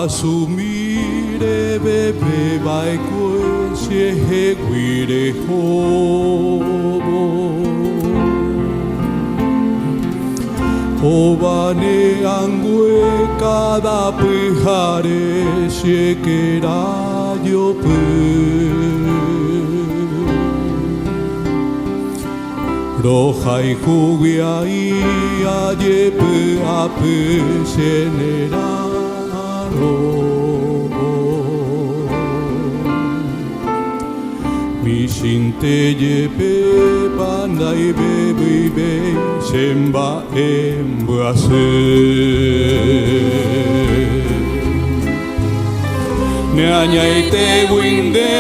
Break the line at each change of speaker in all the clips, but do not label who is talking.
asumire bebe vai quasi seguire hobo Obane angue cada pejare shekera yo Roja y jubia y ayepe ape generaro Mi shinte yepe pandai bebe be semba embrase Neaña y te winde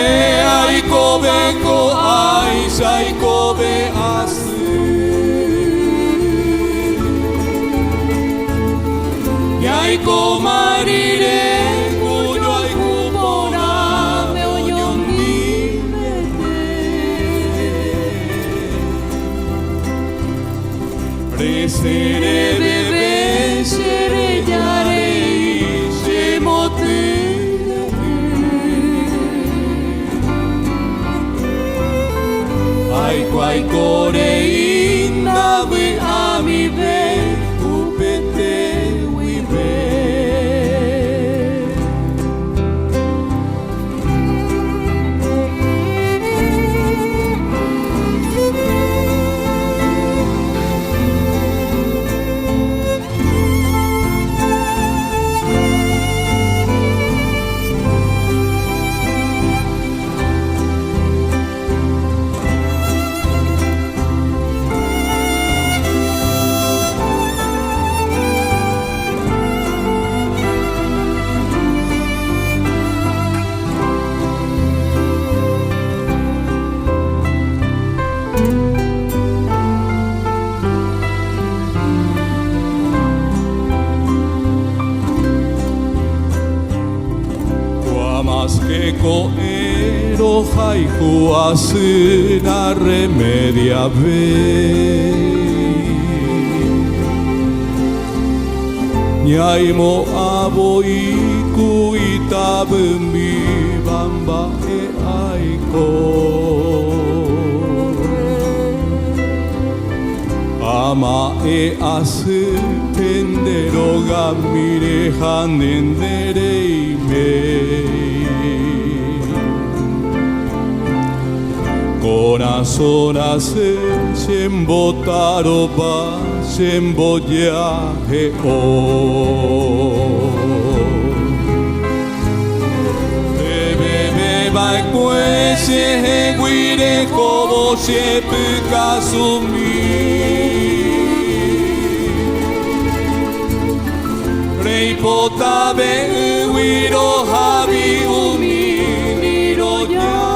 ay kobeko ay sai kobe as Ay comarire cuyo ay cupona me oñondi Presere bebe sere yare se mote Ay kwai kore inda be ami be upete Koero haiku asuna remedia be Nyaimo aboiku itabumbi bamba e aiko Ama e asu pendero ga mire hanendere ime Corazón hace sembotaroba semboyaje Bebe beba cuese guire como se pica sumi Rei potabe guiro habi umi niro ya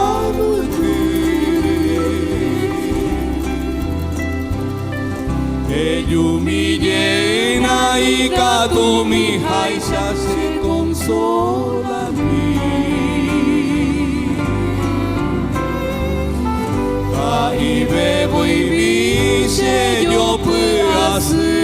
Yumi llena y gato mi jaisa se consola a mí. Ahí bebo y dice yo puedo hacer.